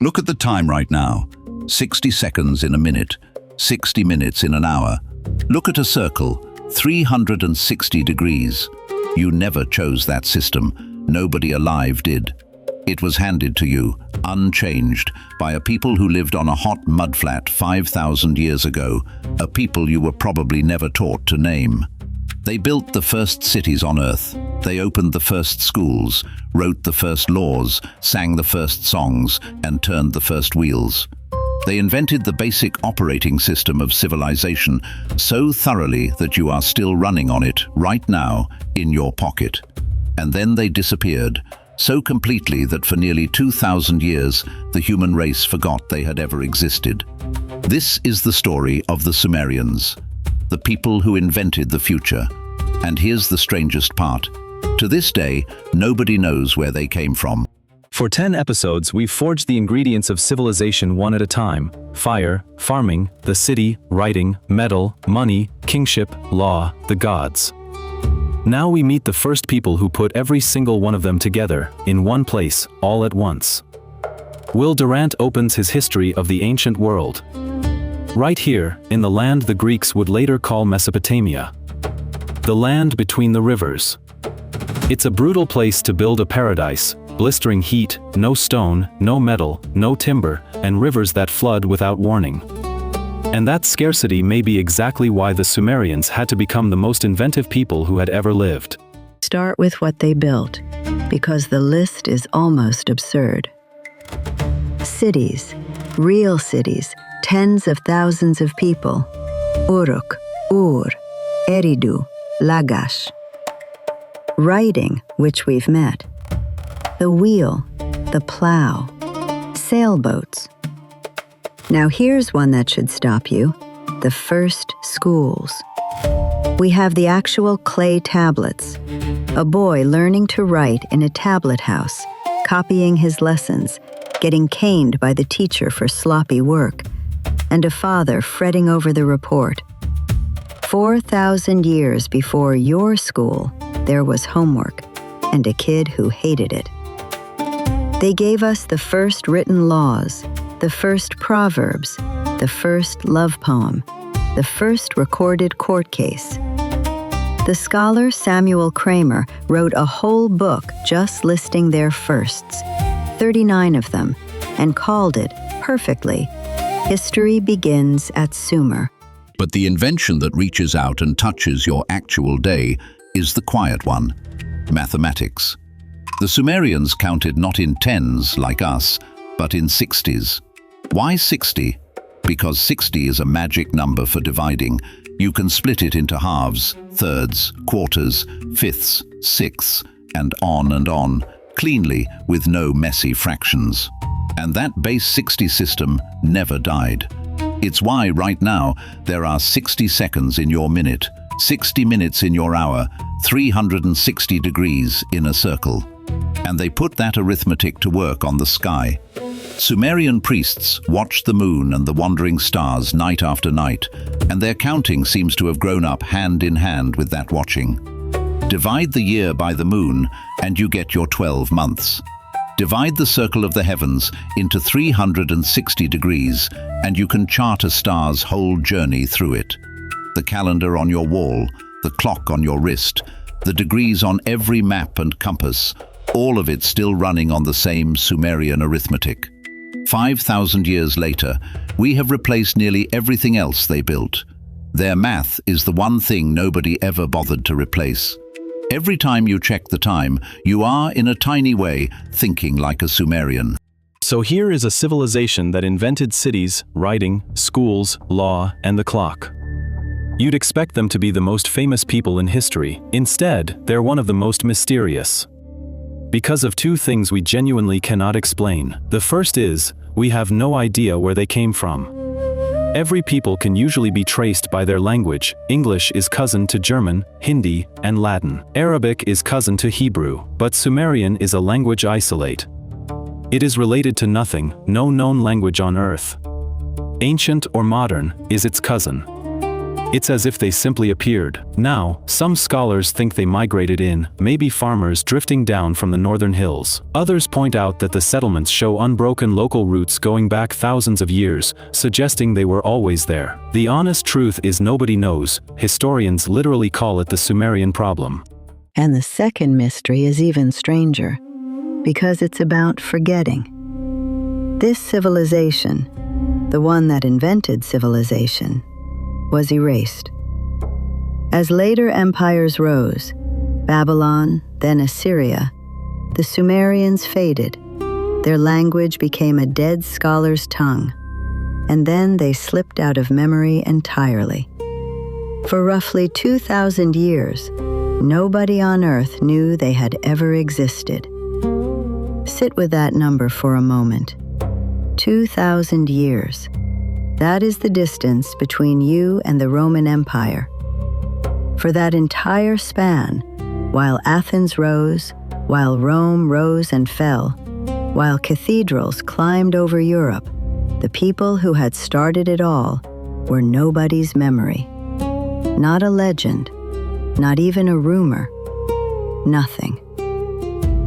Look at the time right now. 60 seconds in a minute, 60 minutes in an hour. Look at a circle, 360 degrees. You never chose that system. Nobody alive did. It was handed to you, unchanged, by a people who lived on a hot mudflat 5,000 years ago, a people you were probably never taught to name. They built the first cities on Earth. They opened the first schools, wrote the first laws, sang the first songs, and turned the first wheels. They invented the basic operating system of civilization so thoroughly that you are still running on it right now in your pocket. And then they disappeared, so completely that for nearly 2,000 years the human race forgot they had ever existed. This is the story of the Sumerians, the people who invented the future. And here's the strangest part. To this day, nobody knows where they came from. For 10 episodes, we've forged the ingredients of civilization one at a time: fire, farming, the city, writing, metal, money, kingship, law, the gods. Now we meet the first people who put every single one of them together, in one place, all at once. Will Durant opens his history of the ancient world. Right here, in the land the Greeks would later call Mesopotamia. The land between the rivers. It's a brutal place to build a paradise: blistering heat, no stone, no metal, no timber, and rivers that flood without warning. And that scarcity may be exactly why the Sumerians had to become the most inventive people who had ever lived. Start with what they built, because the list is almost absurd. Cities, real cities, tens of thousands of people. Uruk, Ur, Eridu, Lagash. Writing, which we've met. The wheel, the plow, sailboats. Now here's one that should stop you: the first schools. We have the actual clay tablets, a boy learning to write in a tablet house, copying his lessons, getting caned by the teacher for sloppy work, and a father fretting over the report. 4,000 years before your school, there was homework, and a kid who hated it. They gave us the first written laws, the first proverbs, the first love poem, the first recorded court case. The scholar Samuel Kramer wrote a whole book just listing their firsts, 39 of them, and called it, perfectly, History Begins at Sumer. But the invention that reaches out and touches your actual day is the quiet one: mathematics. The Sumerians counted not in tens like us, but in sixties. Why 60? Because 60 is a magic number for dividing. You can split it into halves, thirds, quarters, fifths, sixths, and on, cleanly with no messy fractions. And that base 60 system never died. It's why right now there are 60 seconds in your minute, 60 minutes in your hour, 360 degrees in a circle. And they put that arithmetic to work on the sky. Sumerian priests watched the moon and the wandering stars night after night, and their counting seems to have grown up hand in hand with that watching. Divide the year by the moon, and you get your 12 months. Divide the circle of the heavens into 360 degrees, and you can chart a star's whole journey through it. The calendar on your wall, the clock on your wrist, the degrees on every map and compass, all of it still running on the same Sumerian arithmetic. 5,000 years later, we have replaced nearly everything else they built. Their math is the one thing nobody ever bothered to replace. Every time you check the time, you are, in a tiny way, thinking like a Sumerian. So here is a civilization that invented cities, writing, schools, law, and the clock. You'd expect them to be the most famous people in history. Instead, they're one of the most mysterious. Because of two things we genuinely cannot explain. The first is, we have no idea where they came from. Every people can usually be traced by their language. English is cousin to German, Hindi, and Latin. Arabic is cousin to Hebrew, but Sumerian is a language isolate. It is related to nothing, no known language on Earth. Ancient or modern is its cousin. It's as if they simply appeared. Now, some scholars think they migrated in, maybe farmers drifting down from the northern hills. Others point out that the settlements show unbroken local roots going back thousands of years, suggesting they were always there. The honest truth is nobody knows. Historians literally call it the Sumerian problem. And the second mystery is even stranger, because it's about forgetting. This civilization, the one that invented civilization, was erased. As later empires rose, Babylon, then Assyria, the Sumerians faded. Their language became a dead scholar's tongue, and then they slipped out of memory entirely. For roughly 2,000 years, nobody on Earth knew they had ever existed. Sit with that number for a moment. 2,000 years. That is the distance between you and the Roman Empire. For that entire span, while Athens rose, while Rome rose and fell, while cathedrals climbed over Europe, the people who had started it all were nobody's memory. Not a legend, not even a rumor, nothing.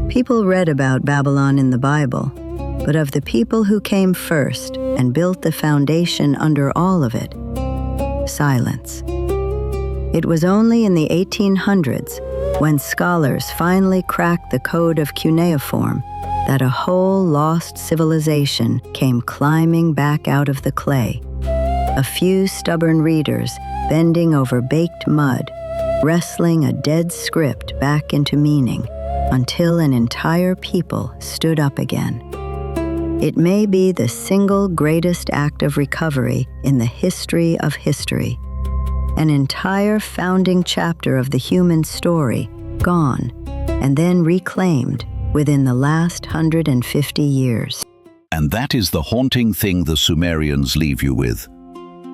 People read about Babylon in the Bible, but of the people who came first and built the foundation under all of it, silence. It was only in the 1800s, when scholars finally cracked the code of cuneiform, that a whole lost civilization came climbing back out of the clay. A few stubborn readers bending over baked mud, wrestling a dead script back into meaning, until an entire people stood up again. It may be the single greatest act of recovery in the history of history. An entire founding chapter of the human story gone and then reclaimed within the last 150 years. And that is the haunting thing the Sumerians leave you with.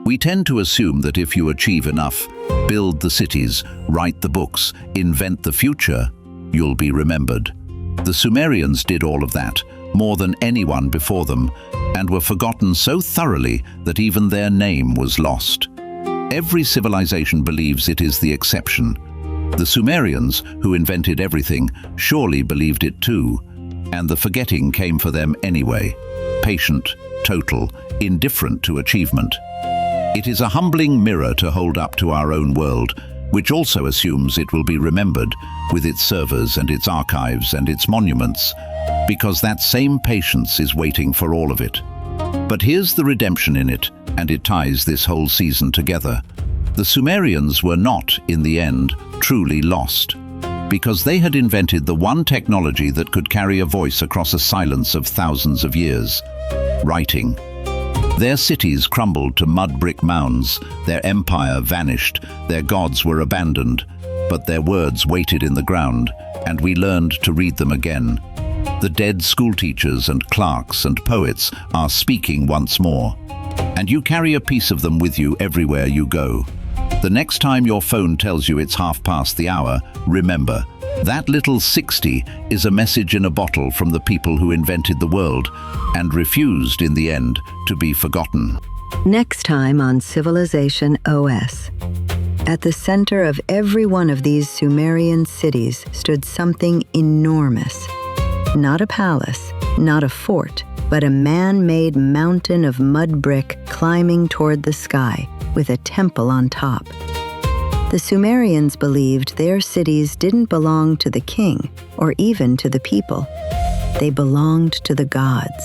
We tend to assume that if you achieve enough, build the cities, write the books, invent the future, you'll be remembered. The Sumerians did all of that, more than anyone before them, and were forgotten so thoroughly that even their name was lost. Every civilization believes it is the exception. The Sumerians, who invented everything, surely believed it too, and the forgetting came for them anyway. Patient, total, indifferent to achievement. It is a humbling mirror to hold up to our own world, which also assumes it will be remembered, with its servers and its archives and its monuments, because that same patience is waiting for all of it. But here's the redemption in it, and it ties this whole season together. The Sumerians were not, in the end, truly lost, because they had invented the one technology that could carry a voice across a silence of thousands of years: writing. Their cities crumbled to mud brick mounds, their empire vanished, their gods were abandoned, but their words waited in the ground, and we learned to read them again. The dead schoolteachers and clerks and poets are speaking once more, and you carry a piece of them with you everywhere you go. The next time your phone tells you it's 1:30, remember, that little 60 is a message in a bottle from the people who invented the world and refused, in the end, to be forgotten. Next time on Civilization OS. At the center of every one of these Sumerian cities stood something enormous. Not a palace, not a fort, but a man-made mountain of mud brick climbing toward the sky, with a temple on top. The Sumerians believed their cities didn't belong to the king or even to the people. They belonged to the gods.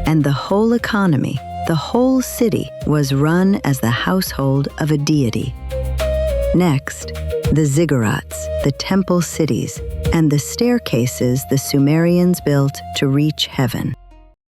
And the whole economy, the whole city, was run as the household of a deity. Next, the ziggurats, the temple cities, and the staircases the Sumerians built to reach heaven.